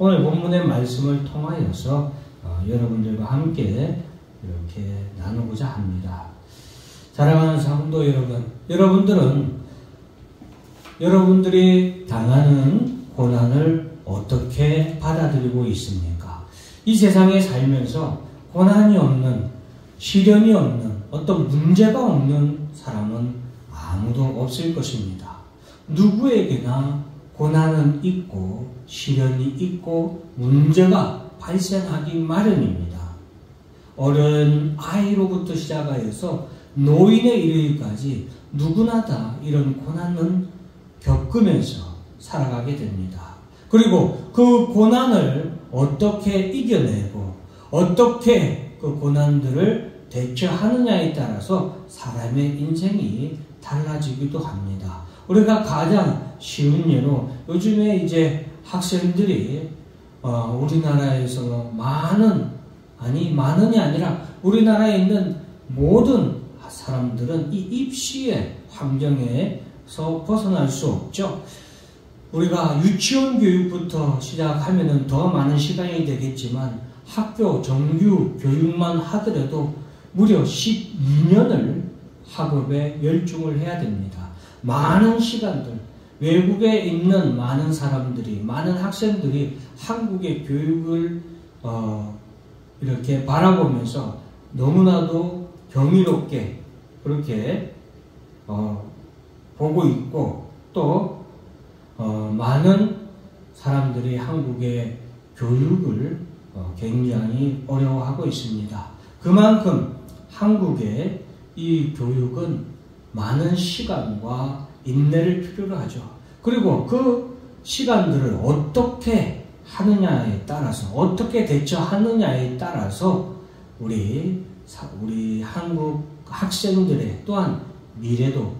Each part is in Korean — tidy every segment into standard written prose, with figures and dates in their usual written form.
오늘 본문의 말씀을 통하여서 여러분들과 함께 이렇게 나누고자 합니다. 사랑하는 성도 여러분, 여러분들이 당하는 고난을 어떻게 받아들이고 있습니까? 이 세상에 살면서 고난이 없는, 시련이 없는, 어떤 문제가 없는 사람은 아무도 없을 것입니다. 누구에게나 고난은 있고 시련이 있고 문제가 발생하기 마련입니다. 어린 아이로부터 시작하여서 노인에 이르기까지 누구나 다 이런 고난은 겪으면서 살아가게 됩니다. 그리고 그 고난을 어떻게 이겨내고 어떻게 그 고난들을 대처하느냐에 따라서 사람의 인생이 달라지기도 합니다. 우리가 가장 쉬운 예로 요즘에 이제 학생들이 우리나라에서 많은이 아니라 우리나라에 있는 모든 사람들은 이 입시의 환경에서 벗어날 수 없죠. 우리가 유치원 교육부터 시작하면은 더 많은 시간이 되겠지만 학교 정규 교육만 하더라도 무려 12년을 학업에 열중을 해야 됩니다. 많은 시간들, 외국에 있는 많은 사람들이, 많은 학생들이 한국의 교육을 이렇게 바라보면서 너무나도 경이롭게 그렇게 보고 있고, 또 많은 사람들이 한국의 교육을 굉장히 어려워하고 있습니다. 그만큼 한국의 이 교육은 많은 시간과 인내를 필요로 하죠. 그리고 그 시간들을 어떻게 하느냐에 따라서, 어떻게 대처하느냐에 따라서 우리 한국 학생들의 또한 미래도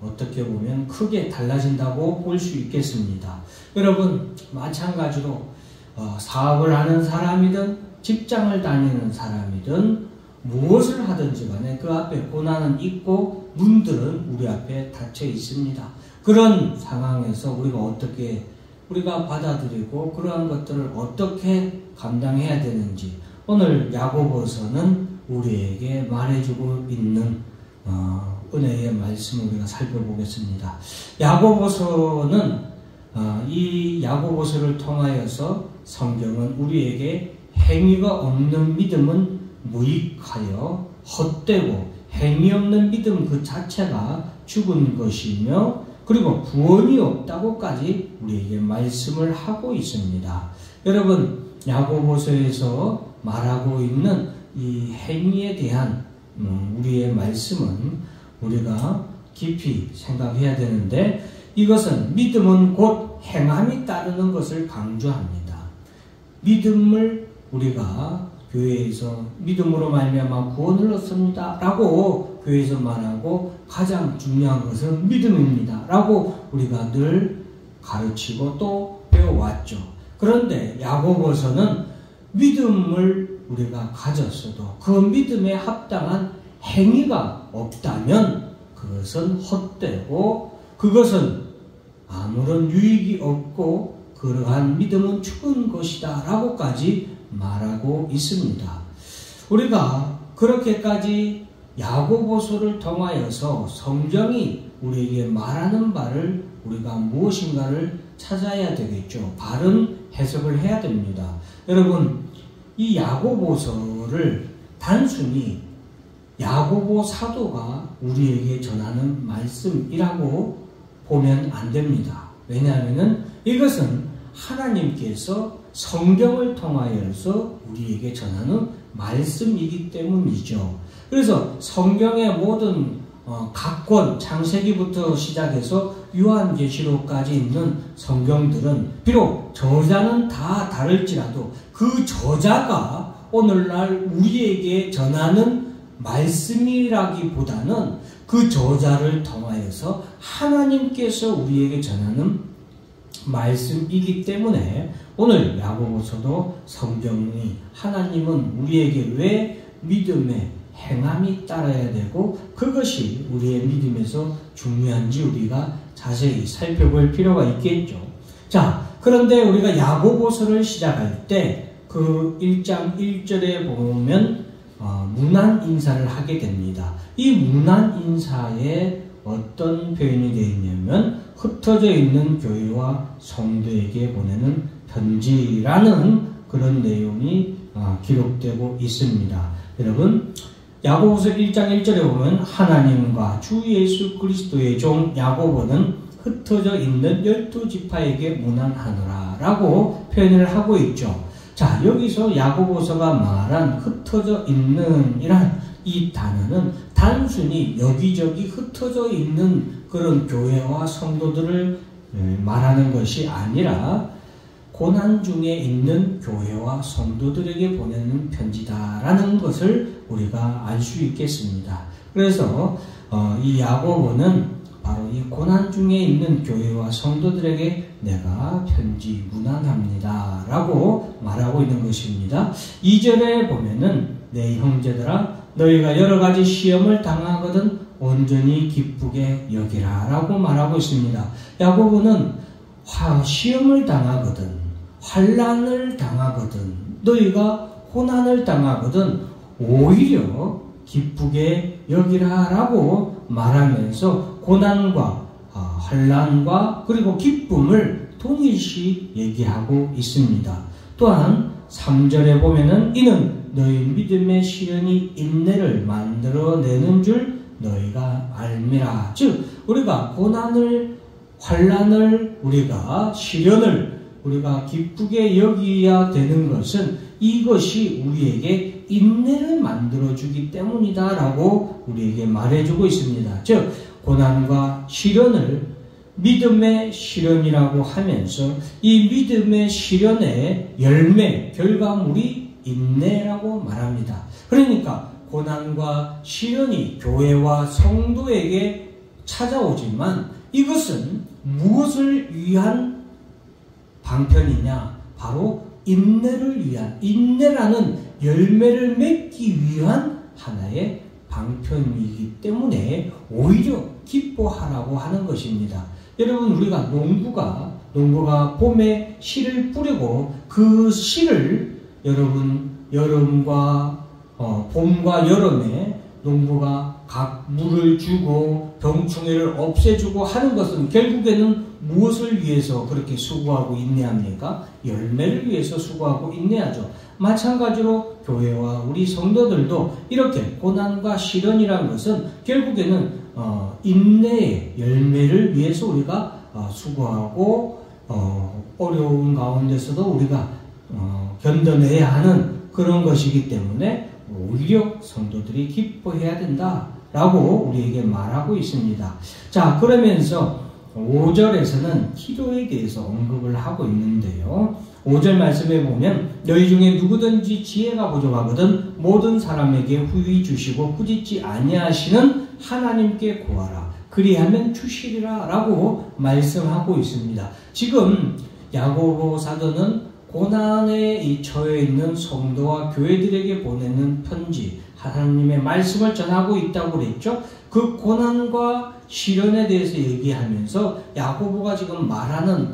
어떻게 보면 크게 달라진다고 볼 수 있겠습니다. 여러분, 마찬가지로 사업을 하는 사람이든 직장을 다니는 사람이든 무엇을 하든지 간에 그 앞에 고난은 있고 문들은 우리 앞에 닫혀 있습니다. 그런 상황에서 우리가 받아들이고 그러한 것들을 어떻게 감당해야 되는지 오늘 야고보서는 우리에게 말해주고 있는 은혜의 말씀을 우리가 살펴보겠습니다. 야고보서는 이 야고보서를 통하여서 성경은 우리에게 행위가 없는 믿음은 무익하여 헛되고 행위 없는 믿음 그 자체가 죽은 것이며 그리고 구원이 없다고까지 우리에게 말씀을 하고 있습니다. 여러분, 야고보서에서 말하고 있는 이 행위에 대한 우리의 말씀은 우리가 깊이 생각해야 되는데, 이것은 믿음은 곧 행함이 따르는 것을 강조합니다. 믿음을 우리가 교회에서 믿음으로 말미암아 구원을 얻습니다 라고 교회에서 말하고, 가장 중요한 것은 믿음입니다 라고 우리가 늘 가르치고 또 배워왔죠. 그런데 야고보서는 믿음을 우리가 가졌어도 그 믿음에 합당한 행위가 없다면 그것은 헛되고 그것은 아무런 유익이 없고 그러한 믿음은 죽은 것이다 라고까지 말하고 있습니다. 우리가 그렇게까지 야고보서를 통하여서 성경이 우리에게 말하는 바를 우리가 무엇인가를 찾아야 되겠죠. 바른 해석을 해야 됩니다. 여러분, 이 야고보서를 단순히 야고보 사도가 우리에게 전하는 말씀이라고 보면 안 됩니다. 왜냐하면 이것은 하나님께서 성경을 통하여서 우리에게 전하는 말씀이기 때문이죠. 그래서 성경의 모든 각권, 창세기부터 시작해서 요한계시록까지 있는 성경들은 비록 저자는 다 다를지라도 그 저자가 오늘날 우리에게 전하는 말씀이라기보다는 그 저자를 통하여서 하나님께서 우리에게 전하는 말씀이기 때문에 오늘 야고보서도 성경이 하나님은 우리에게 왜 믿음의 행함이 따라야 되고 그것이 우리의 믿음에서 중요한지 우리가 자세히 살펴볼 필요가 있겠죠. 자, 그런데 우리가 야고보서를 시작할 때 그 1장 1절에 보면 문안 인사를 하게 됩니다. 이 문안 인사에 어떤 표현이 되어 있냐면 흩어져 있는 교회와 성도에게 보내는 편지라는 그런 내용이 기록되고 있습니다. 여러분, 야고보서 1장 1절에 보면 하나님과 주 예수 그리스도의 종 야고보는 흩어져 있는 12지파에게 문안하노라 라고 표현을 하고 있죠. 자, 여기서 야고보서가 말한 흩어져 있는 이란 이 단어는 단순히 여기저기 흩어져 있는 그런 교회와 성도들을 말하는 것이 아니라 고난 중에 있는 교회와 성도들에게 보내는 편지다라는 것을 우리가 알 수 있겠습니다. 그래서 이 야고보는 바로 이 고난 중에 있는 교회와 성도들에게 내가 편지 문안합니다 라고 말하고 있는 것입니다. 2절에 보면은 내 형제들아 너희가 여러가지 시험을 당하거든 온전히 기쁘게 여기라 라고 말하고 있습니다. 야고보는 시험을 당하거든 환난을 당하거든 너희가 고난을 당하거든 오히려 기쁘게 여기라 라고 말하면서 고난과 환난과 그리고 기쁨을 동일시 얘기하고 있습니다. 또한 3절에 보면은 이는 너희 믿음의 시련이 인내를 만들어내는 줄 너희가 알미라. 즉 우리가 고난을 환난을 우리가 시련을 우리가 기쁘게 여기야 되는 것은 이것이 우리에게 인내를 만들어주기 때문이다 라고 우리에게 말해주고 있습니다. 즉 고난과 시련을 믿음의 시련이라고 하면서 이 믿음의 시련의 열매, 결과물이 인내라고 말합니다. 그러니까 고난과 시련이 교회와 성도에게 찾아오지만 이것은 무엇을 위한 방편이냐? 바로 인내를 위한, 인내라는 열매를 맺기 위한 하나의 방편이기 때문에 오히려 기뻐하라고 하는 것입니다. 여러분, 우리가 농부가 봄에 씨를 뿌리고 그 씨를 여러분 여름과 봄과 여름에 농부가 각 물을 주고 병충해를 없애주고 하는 것은 결국에는 무엇을 위해서 그렇게 수고하고 인내합니까? 열매를 위해서 수고하고 인내하죠. 마찬가지로 교회와 우리 성도들도 이렇게 고난과 시련이라는 것은 결국에는 인내의 열매를 위해서 우리가 수고하고 어려운 가운데서도 우리가 견뎌내야 하는 그런 것이기 때문에 오히려 성도들이 기뻐해야 된다라고 우리에게 말하고 있습니다. 자, 그러면서 5절에서는 기도에 대해서 언급을 하고 있는데요. 5절 말씀에 보면 너희 중에 누구든지 지혜가 부족하거든 모든 사람에게 후히 주시고 꾸짖지 아니하시는 하나님께 구하라. 그리하면 주시리라 라고 말씀하고 있습니다. 지금 야고보 사도는 고난에 처해 있는 성도와 교회들에게 보내는 편지, 하나님의 말씀을 전하고 있다고 그랬죠. 그 고난과 시련에 대해서 얘기하면서 야고보가 지금 말하는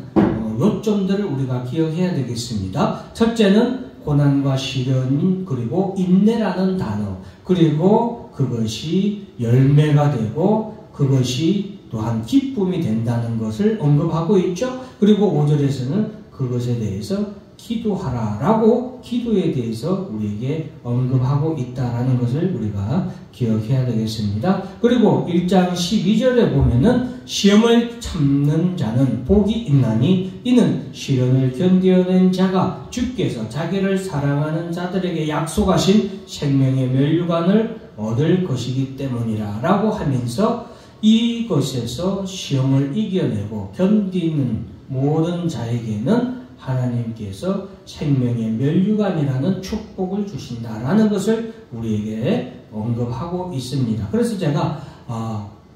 요점들을 우리가 기억해야 되겠습니다. 첫째는 고난과 시련, 그리고 인내라는 단어, 그리고 그것이 열매가 되고 그것이 또한 기쁨이 된다는 것을 언급하고 있죠. 그리고 5절에서는 그것에 대해서 기도하라 라고 기도에 대해서 우리에게 언급하고 있다라는 것을 우리가 기억해야 되겠습니다. 그리고 1장 12절에 보면은 시험을 참는 자는 복이 있나니 이는 시련을 견뎌낸 자가 주께서 자기를 사랑하는 자들에게 약속하신 생명의 면류관을 얻을 것이기 때문이라 라고 하면서 이것에서 시험을 이겨내고 견디는 모든 자에게는 하나님께서 생명의 면류관이라는 축복을 주신다라는 것을 우리에게 언급하고 있습니다. 그래서 제가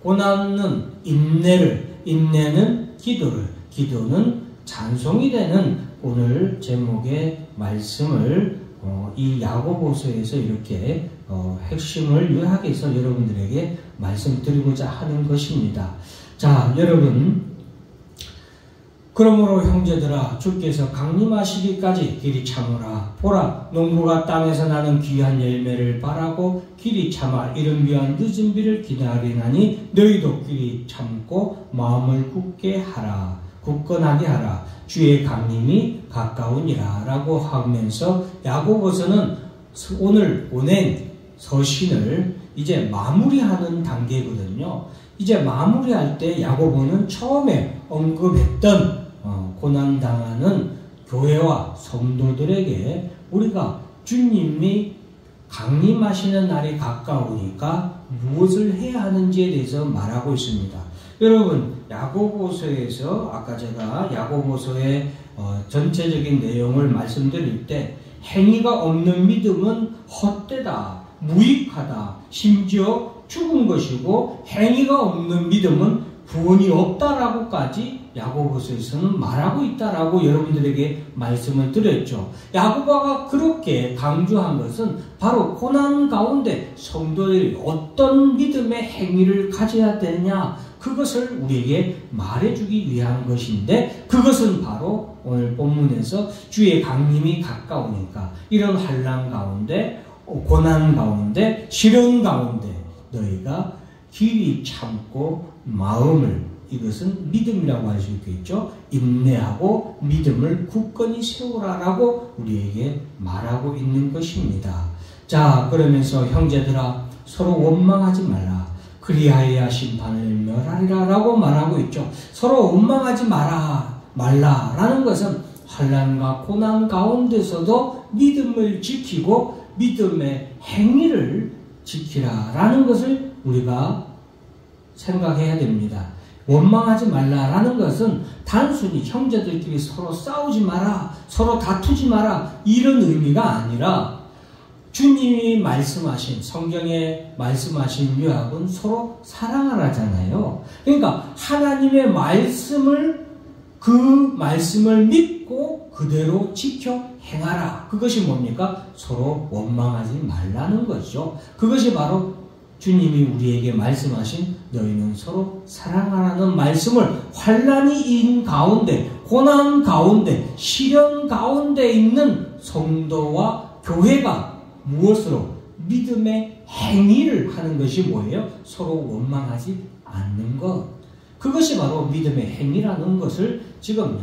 고난은 인내는 기도는 찬송이 되는 오늘 제목의 말씀을 이 야고보서에서 이렇게 핵심을 요약해서 여러분들에게 말씀드리고자 하는 것입니다. 자, 여러분, 그러므로 형제들아 주께서 강림하시기까지 길이 참으라. 보라 농부가 땅에서 나는 귀한 열매를 바라고 길이 참아 이른 비와 늦은 비를 기다리나니 너희도 길이 참고 마음을 굳건하게 하라. 주의 강림이 가까우니라 라고 하면서 야고보서는 오늘 보낸 서신을 이제 마무리하는 단계거든요. 이제 마무리할 때 야고보는 처음에 언급했던 고난당하는 교회와 성도들에게 우리가 주님이 강림하시는 날이 가까우니까 무엇을 해야 하는지에 대해서 말하고 있습니다. 여러분 야고보서에서 아까 제가 야고보서의 전체적인 내용을 말씀드릴 때 행위가 없는 믿음은 헛되다, 무익하다, 심지어 죽은 것이고 행위가 없는 믿음은 구원이 없다라고까지 야고보서에서는 말하고 있다라고 여러분들에게 말씀을 드렸죠. 야고보가 그렇게 강조한 것은 바로 고난 가운데 성도들이 어떤 믿음의 행위를 가져야 되느냐 그것을 우리에게 말해주기 위한 것인데 그것은 바로 오늘 본문에서 주의 강림이 가까우니까 이런 환난 가운데 고난 가운데 시련 가운데 너희가 길이 참고 마음을 이것은 믿음이라고 할 수 있겠죠. 인내하고 믿음을 굳건히 세우라라고 우리에게 말하고 있는 것입니다. 자 그러면서 형제들아 서로 원망하지 말라. 그리하여야 심판을 멸하리라 라고 말하고 있죠. 서로 원망하지 말라라는 것은 환난과 고난 가운데서도 믿음을 지키고 믿음의 행위를 지키라라는 것을 우리가 생각해야 됩니다. 원망하지 말라라는 것은 단순히 형제들끼리 서로 싸우지 마라, 서로 다투지 마라 이런 의미가 아니라 주님이 말씀하신 성경에 말씀하신 유학은 서로 사랑하라잖아요. 그러니까 하나님의 말씀을 그 말씀을 믿고 그대로 지켜 행하라. 그것이 뭡니까? 서로 원망하지 말라는 거죠. 그것이 바로 주님이 우리에게 말씀하신 너희는 서로 사랑하라는 말씀을 환난이 인 가운데, 고난 가운데, 시련 가운데 있는 성도와 교회가 무엇으로? 믿음의 행위를 하는 것이 뭐예요? 서로 원망하지 않는 것. 그것이 바로 믿음의 행위라는 것을 지금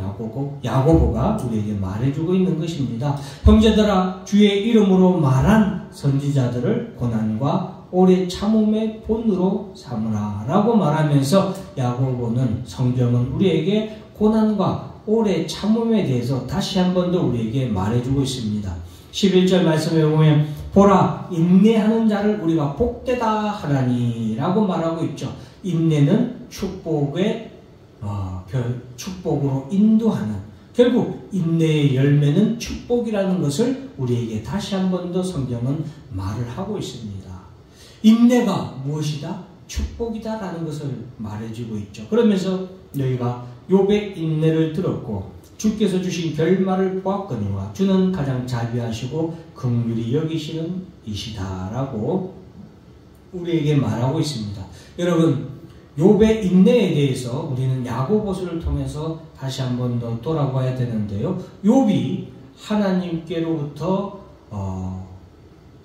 야고보가 우리에게 말해주고 있는 것입니다. 형제들아 주의 이름으로 말한 선지자들을 고난과 오래 참음의 본으로 삼으라 라고 말하면서 야고보는 성경은 우리에게 고난과 오래 참음에 대해서 다시 한 번 더 우리에게 말해주고 있습니다. 11절 말씀에 보면 보라 인내하는 자를 우리가 복되다 하나니 라고 말하고 있죠. 인내는 축복으로 인도하는 결국 인내의 열매는 축복이라는 것을 우리에게 다시 한 번 더 성경은 말을 하고 있습니다. 인내가 무엇이다? 축복이다라는 것을 말해주고 있죠. 그러면서 너희가 욥의 인내를 들었고 주께서 주신 결말을 보았거니와 주는 가장 자비하시고 긍휼히 여기시는 이시다라고 우리에게 말하고 있습니다. 여러분 욥의 인내에 대해서 우리는 야고보서를 통해서 다시 한 번 더 돌아봐야 되는데요. 욥이 하나님께로부터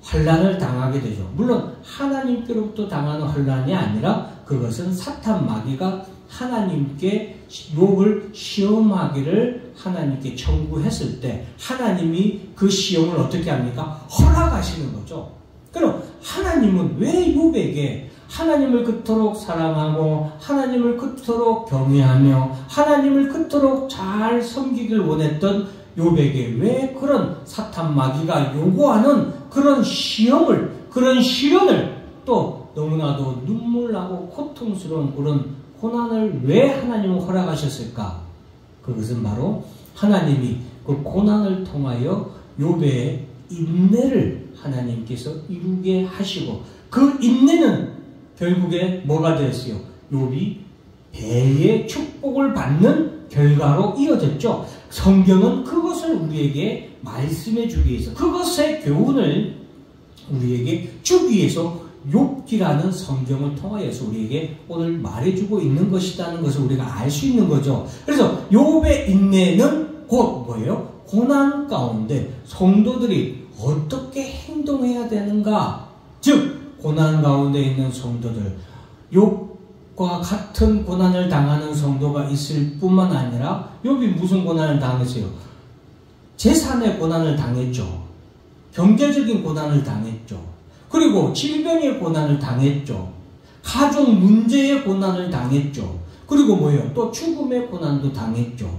환난을 당하게 되죠. 물론 하나님께로부터 당하는 환난이 아니라 그것은 사탄 마귀가 하나님께 욥을 시험하기를 하나님께 청구했을 때 하나님이 그 시험을 어떻게 합니까? 허락하시는 거죠. 그럼 하나님은 왜 욥에게 하나님을 그토록 사랑하고 하나님을 그토록 경외하며 하나님을 그토록 잘 섬기길 원했던 욥에게 왜 그런 사탄 마귀가 요구하는 그런 시험을, 그런 시련을 또 너무나도 눈물나고 고통스러운 그런 고난을 왜 하나님은 허락하셨을까? 그것은 바로 하나님이 그 고난을 통하여 욥의 인내를 하나님께서 이루게 하시고 그 인내는 결국에 뭐가 되었어요? 욥이 배의 축복을 받는 결과로 이어졌죠. 성경은 그것을 우리에게 말씀해 주기 위해서 그것의 교훈을 우리에게 주기 위해서 욥기라는 성경을 통하여서 우리에게 오늘 말해주고 있는 것이라는 것을 우리가 알 수 있는 거죠. 그래서 욥의 인내는 곧 뭐예요? 고난 가운데 성도들이 어떻게 행동해야 되는가? 즉 고난 가운데 있는 성도들, 욥과 같은 고난을 당하는 성도가 있을 뿐만 아니라 욥이 무슨 고난을 당했어요? 재산의 고난을 당했죠. 경제적인 고난을 당했죠. 그리고 질병의 고난을 당했죠. 가족 문제의 고난을 당했죠. 그리고 뭐예요? 또 죽음의 고난도 당했죠.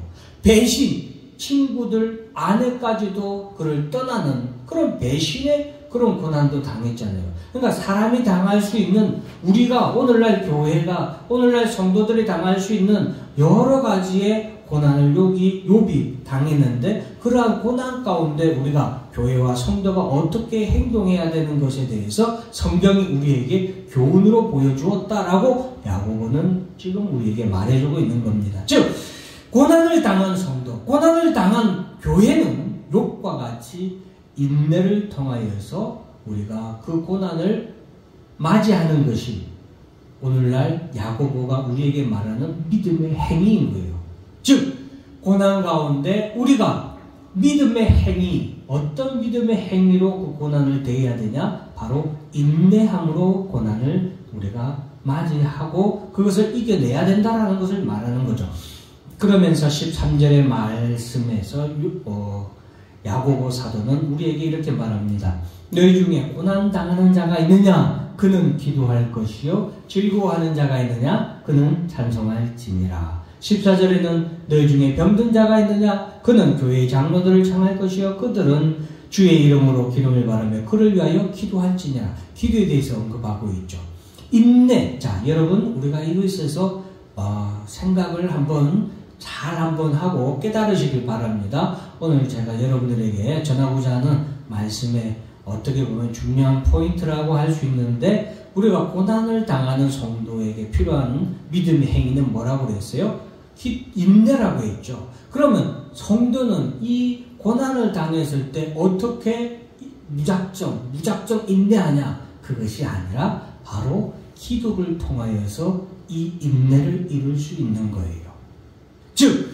배신, 친구들, 아내까지도 그를 떠나는 그런 배신의 그런 고난도 당했잖아요. 그러니까 사람이 당할 수 있는, 우리가 오늘날 교회가, 오늘날 성도들이 당할 수 있는 여러 가지의 고난을 욥이 당했는데, 그러한 고난 가운데 우리가 교회와 성도가 어떻게 행동해야 되는 것에 대해서 성경이 우리에게 교훈으로 보여주었다라고 야고보는 지금 우리에게 말해주고 있는 겁니다. 즉 고난을 당한 성도, 고난을 당한 교회는 욥과 같이 인내를 통하여서 우리가 그 고난을 맞이하는 것이 오늘날 야고보가 우리에게 말하는 믿음의 행위인 거예요. 즉 고난 가운데 우리가 믿음의 행위, 어떤 믿음의 행위로 그 고난을 대해야 되냐? 바로 인내함으로 고난을 우리가 맞이하고 그것을 이겨내야 된다는 것을 말하는 거죠. 그러면서 13절의 말씀에서 야고보 사도는 우리에게 이렇게 말합니다. 너희 중에 고난 당하는 자가 있느냐? 그는 기도할 것이요 즐거워하는 자가 있느냐? 그는 찬송할지니라. 14절에는 너희 중에 병든 자가 있느냐? 그는 교회의 장로들을 청할 것이요 그들은 주의 이름으로 기름을 바르며 그를 위하여 기도할지니라. 기도에 대해서 언급하고 있죠. 인내. 자, 여러분 우리가 이것에서 생각을 잘 한번 하고 깨달으시길 바랍니다. 오늘 제가 여러분들에게 전하고자 하는 말씀에 어떻게 보면 중요한 포인트라고 할 수 있는데, 우리가 고난을 당하는 성도에게 필요한 믿음의 행위는 뭐라고 그랬어요? 인내라고 했죠. 그러면 성도는 이 고난을 당했을 때 어떻게 무작정 인내하냐? 그것이 아니라 바로 기도를 통하여서 이 인내를 이룰 수 있는 거예요. 즉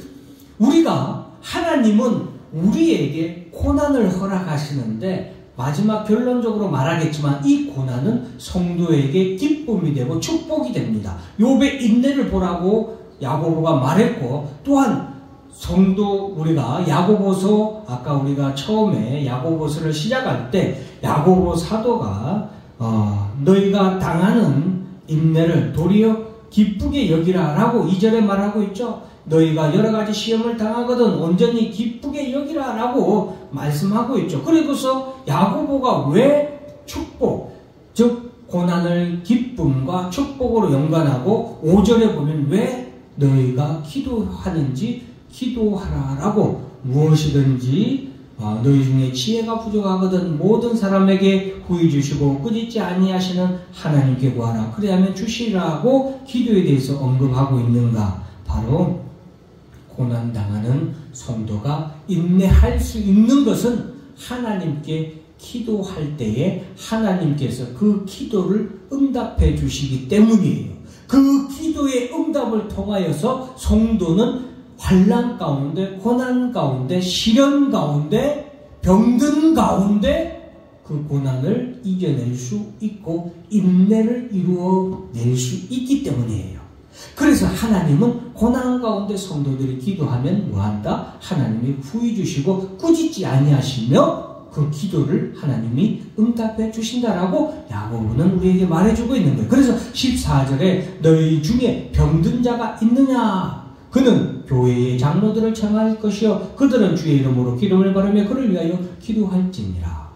하나님은 우리에게 고난을 허락하시는데, 마지막 결론적으로 말하겠지만 이 고난은 성도에게 기쁨이 되고 축복이 됩니다. 욥의 인내를 보라고 야고보가 말했고, 또한 성도 우리가 야고보서, 아까 우리가 처음에 야고보서를 시작할 때 야고보 사도가 너희가 당하는 인내를 도리어 기쁘게 여기라 라고 2절에 말하고 있죠. 너희가 여러가지 시험을 당하거든 온전히 기쁘게 여기라 라고 말씀하고 있죠. 그리고서 야고보가 왜 축복, 즉 고난을 기쁨과 축복으로 연관하고 5절에 보면 왜 너희가 기도하는지 기도하라 라고, 무엇이든지 너희 중에 지혜가 부족하거든 모든 사람에게 후히 주시고 꾸짖지 아니하시는 하나님께 구하라 그래야만 주시라고 기도에 대해서 언급하고 있는가? 바로 고난당하는 성도가 인내할 수 있는 것은 하나님께 기도할 때에 하나님께서 그 기도를 응답해 주시기 때문이에요. 그 기도의 응답을 통하여서 성도는 환난 가운데, 고난 가운데, 시련 가운데, 병든 가운데 그 고난을 이겨낼 수 있고 인내를 이루어낼 수 있기 때문이에요. 그래서 하나님은 고난 가운데 성도들이 기도하면 뭐한다? 하나님이 후히 주시고 꾸짖지 아니하시며 그 기도를 하나님이 응답해 주신다라고 야고보는 우리에게 말해주고 있는 거예요. 그래서 14절에 너희 중에 병든 자가 있느냐? 그는 교회의 장로들을 청할 것이요 그들은 주의 이름으로 기름을 바르며 그를 위하여 기도할지니라.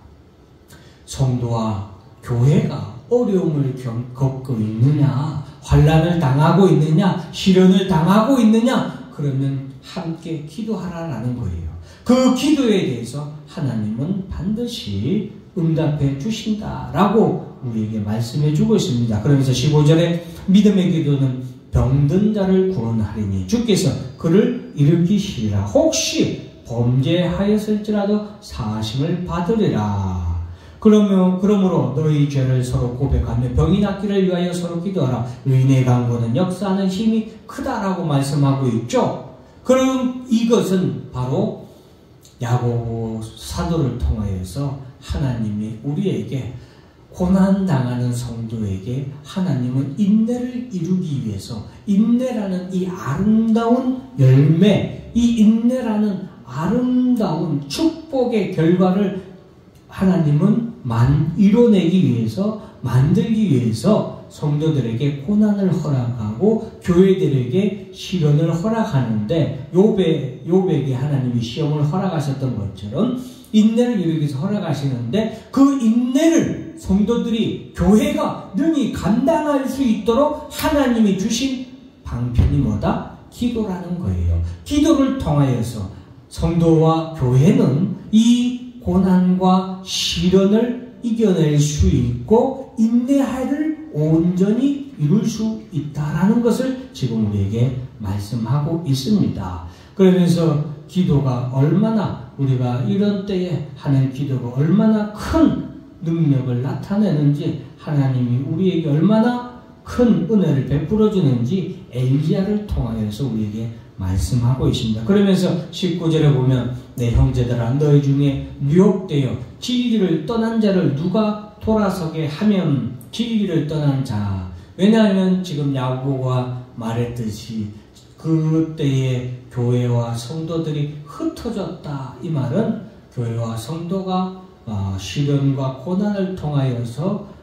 성도와 교회가 어려움을 겪고 있느냐? 환난을 당하고 있느냐? 시련을 당하고 있느냐? 그러면 함께 기도하라라는 거예요. 그 기도에 대해서 하나님은 반드시 응답해 주신다라고 우리에게 말씀해 주고 있습니다. 그러면서 15절에 믿음의 기도는 병든 자를 구원하리니 주께서 그를 일으키시리라. 혹시 범죄하였을지라도 사하심을 받으리라. 그러므로 너희 죄를 서로 고백하며 병이 낫기를 위하여 서로 기도하라. 의인의 강구는 역사하는 힘이 크다라고 말씀하고 있죠. 그럼 이것은 바로 야고보 사도를 통하여서 하나님이 우리에게 고난당하는 성도에게 하나님은 인내를 이루기 위해서 인내라는 이 아름다운 열매, 이 인내라는 아름다운 축복의 결과를 하나님은 이뤄내기 위해서, 만들기 위해서 성도들에게 고난을 허락하고 교회들에게 시련을 허락하는데, 욥에게 하나님이 시험을 허락하셨던 것처럼 인내를 이루기 위해서 허락하시는데, 그 인내를 성도들이, 교회가 능히 감당할 수 있도록 하나님이 주신 방편이 뭐다? 기도라는 거예요. 기도를 통하여서 성도와 교회는 이 고난과 시련을 이겨낼 수 있고 인내를 온전히 이룰 수 있다라는 것을 지금 우리에게 말씀하고 있습니다. 그러면서 기도가 얼마나, 우리가 이런 때에 하는 기도가 얼마나 큰 능력을 나타내는지, 하나님이 우리에게 얼마나 큰 은혜를 베풀어 주는지 엘리야를 통하여서 우리에게 말씀하고 있습니다. 그러면서 19절에 보면 내 형제들아 너희 중에 미혹되어 진리를 떠난 자를 누가 돌아서게 하면, 진리를 떠난 자, 왜냐하면 지금 야고보가 말했듯이 그때의 교회와 성도들이 흩어졌다. 이 말은 교회와 성도가 시련과 고난을 통하여서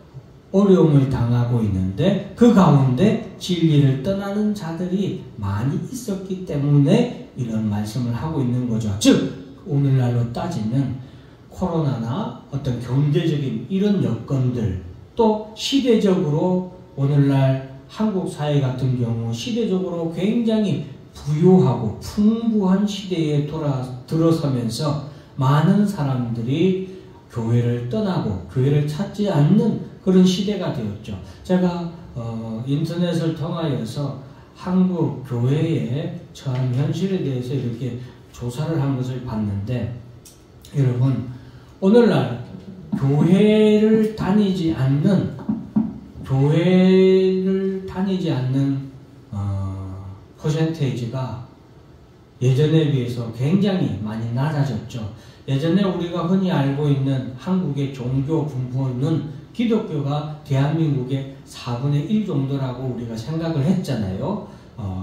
어려움을 당하고 있는데 그 가운데 진리를 떠나는 자들이 많이 있었기 때문에 이런 말씀을 하고 있는 거죠. 즉 오늘날로 따지면 코로나나 어떤 경제적인 이런 여건들, 또 시대적으로 오늘날 한국 사회 같은 경우 시대적으로 굉장히 부유하고 풍부한 시대에 들어서면서 많은 사람들이 교회를 떠나고 교회를 찾지 않는 그런 시대가 되었죠. 제가 인터넷을 통하여서 한국 교회의 처한 현실에 대해서 이렇게 조사를 한 것을 봤는데, 여러분 오늘날 교회를 다니지 않는 퍼센테이지가 예전에 비해서 굉장히 많이 낮아졌죠. 예전에 우리가 흔히 알고 있는 한국의 종교 분포는 기독교가 대한민국의 4분의 1 정도라고 우리가 생각을 했잖아요.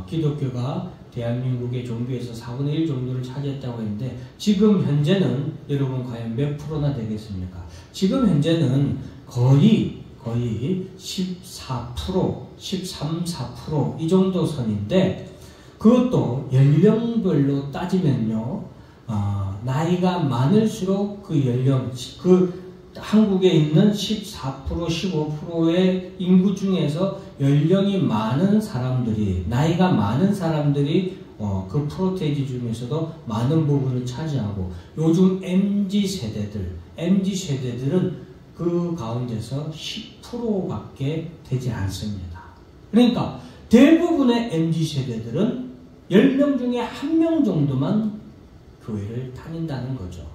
기독교가 대한민국의 종교에서 4분의 1 정도를 차지했다고 했는데, 지금 현재는 여러분 과연 몇 프로나 되겠습니까? 지금 현재는 거의 14%, 13, 14% 이 정도 선인데, 그것도 연령별로 따지면요, 나이가 많을수록 그 연령, 한국에 있는 14%, 15%의 인구 중에서 연령이 많은 사람들이, 나이가 많은 사람들이 그 프로테이지 중에서도 많은 부분을 차지하고, 요즘 MZ세대들은 그 가운데서 10%밖에 되지 않습니다. 그러니까 대부분의 MZ세대들은 10명 중에 1명 정도만 교회를 다닌다는 거죠.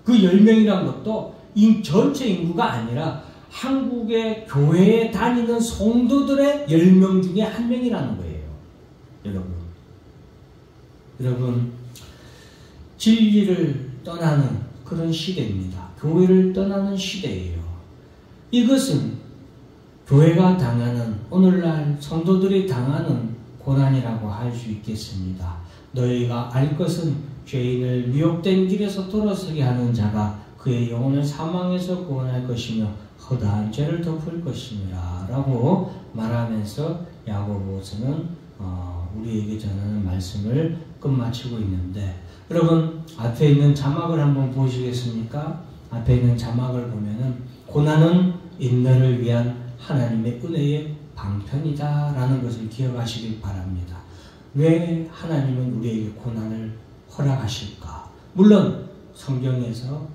그 10명이란 것도 전체 인구가 아니라 한국의 교회에 다니는 성도들의 10명 중에 1명이라는 거예요. 여러분 진리를 떠나는 그런 시대입니다. 교회를 떠나는 시대예요. 이것은 교회가 당하는, 오늘날 성도들이 당하는 고난이라고 할 수 있겠습니다. 너희가 알 것은 죄인을 미혹된 길에서 돌아서게 하는 자가 그의 영혼을 사망에서 구원할 것이며 허다한 죄를 덮을 것이니라 라고 말하면서 야고보서는 우리에게 전하는 말씀을 끝마치고 있는데, 여러분 앞에 있는 자막을 한번 보시겠습니까? 앞에 있는 자막을 보면은 고난은 인내를 위한 하나님의 은혜의 방편이다 라는 것을 기억하시길 바랍니다. 왜 하나님은 우리에게 고난을 허락하실까? 물론 성경에서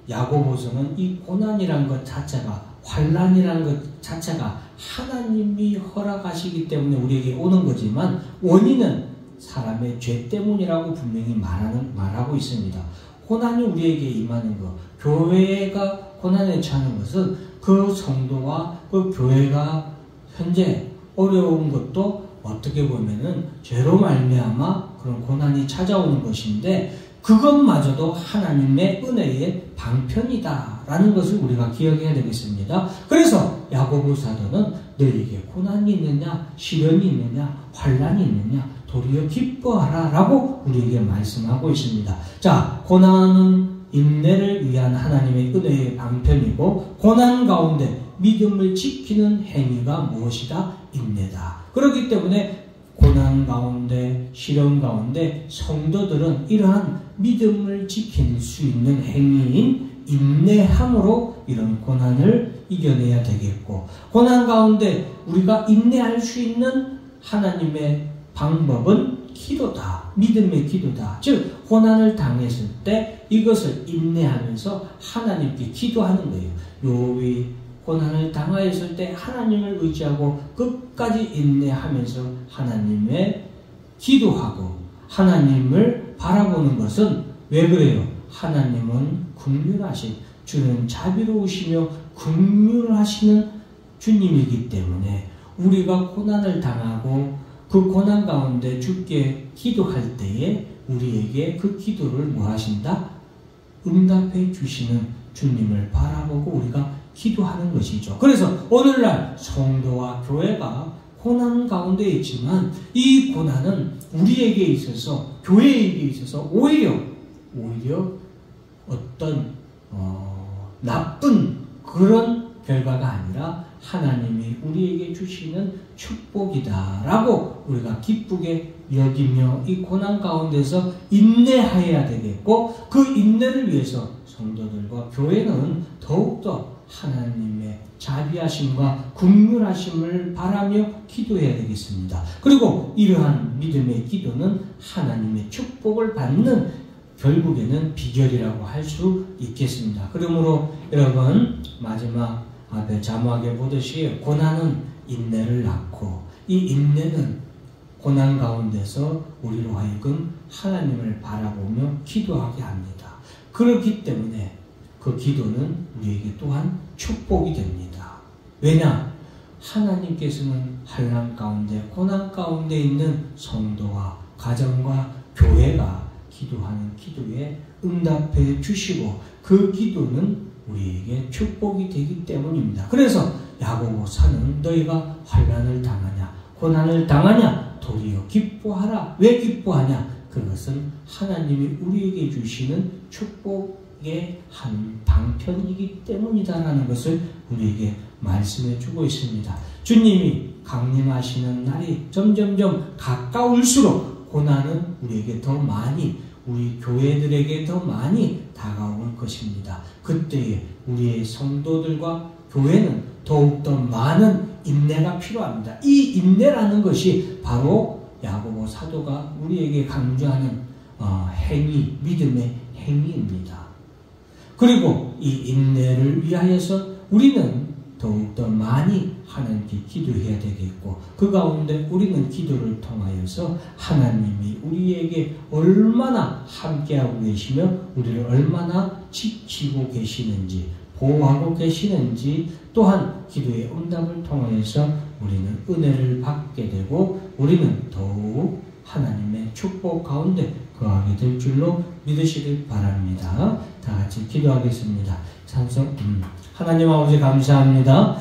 야고보서는 이 고난이란 것 자체가, 환난이란 것 자체가 하나님이 허락하시기 때문에 우리에게 오는 거지만 원인은 사람의 죄 때문이라고 분명히 말하고 있습니다. 고난이 우리에게 임하는 것, 교회가 고난에 처하는 것은 그 성도와 그 교회가 현재 어려운 것도 어떻게 보면은 죄로 말미암아 그런 고난이 찾아오는 것인데 그것마저도 하나님의 은혜의 방편이다라는 것을 우리가 기억해야 되겠습니다. 그래서 야고보 사도는 너희에게 고난이 있느냐, 시련이 있느냐, 환난이 있느냐 도리어 기뻐하라 라고 우리에게 말씀하고 있습니다. 자, 고난은 인내를 위한 하나님의 은혜의 방편이고 고난 가운데 믿음을 지키는 행위가 무엇이다? 인내다. 그렇기 때문에 고난 가운데, 시련 가운데 성도들은 이러한 믿음을 지킬 수 있는 행위인 인내함으로 이런 고난을 이겨내야 되겠고, 고난 가운데 우리가 인내할 수 있는 하나님의 방법은 기도다. 믿음의 기도다. 즉 고난을 당했을 때 이것을 인내하면서 하나님께 기도하는 거예요. 욥이 고난을 당하였을 때 하나님을 의지하고 끝까지 인내하면서 하나님의 기도하고 하나님을 바라보는 것은 왜 그래요? 하나님은 긍휼하신, 주는 자비로우시며 긍휼하시는 주님이기 때문에 우리가 고난을 당하고 그 고난 가운데 주께 기도할 때에 우리에게 그 기도를 뭐 하신다? 응답해 주시는 주님을 바라보고 우리가 기도하는 것이죠. 그래서 오늘날 성도와 교회가 고난 가운데 있지만 이 고난은 우리에게 있어서, 교회에게 있어서 오히려 어떤 나쁜 그런 결과가 아니라 하나님이 우리에게 주시는 축복이다라고 우리가 기쁘게 여기며 이 고난 가운데서 인내해야 되겠고, 그 인내를 위해서 성도들과 교회는 더욱더 하나님의 자비하심과 긍휼하심을 바라며 기도해야 되겠습니다. 그리고 이러한 믿음의 기도는 하나님의 축복을 받는 결국에는 비결이라고 할 수 있겠습니다. 그러므로 여러분 마지막 앞에 자막에 보듯이 고난은 인내를 낳고 이 인내는 고난 가운데서 우리로 하여금 하나님을 바라보며 기도하게 합니다. 그렇기 때문에 그 기도는 우리에게 또한 축복이 됩니다. 왜냐? 하나님께서는 환난 가운데, 고난 가운데 있는 성도와 가정과 교회가 기도하는 기도에 응답해 주시고 그 기도는 우리에게 축복이 되기 때문입니다. 그래서 야고보서는 너희가 환난을 당하냐, 고난을 당하냐 도리어 기뻐하라. 왜 기뻐하냐? 그것은 하나님이 우리에게 주시는 축복의 한 방편이기 때문이다라는 것을 우리에게 말씀해 주고 있습니다. 주님이 강림하시는 날이 점점점 가까울수록 고난은 우리에게 더 많이, 우리 교회들에게 더 많이 다가올 것입니다. 그때에 우리의 성도들과 교회는 더욱더 많은 인내가 필요합니다. 이 인내라는 것이 바로 야고보 사도가 우리에게 강조하는 행위, 믿음의 행위입니다. 그리고 이 인내를 위하여서 우리는 더욱더 많이 하나님께 기도해야 되겠고, 그 가운데 우리는 기도를 통하여서 하나님이 우리에게 얼마나 함께하고 계시며 우리를 얼마나 지키고 계시는지, 보호하고 계시는지, 또한 기도의 응답을 통하여서 우리는 은혜를 받게 되고 우리는 더욱 하나님의 축복 가운데 거하게 될 줄로 믿으시길 바랍니다. 다 같이 기도하겠습니다. 찬송. 하나님 아버지 감사합니다.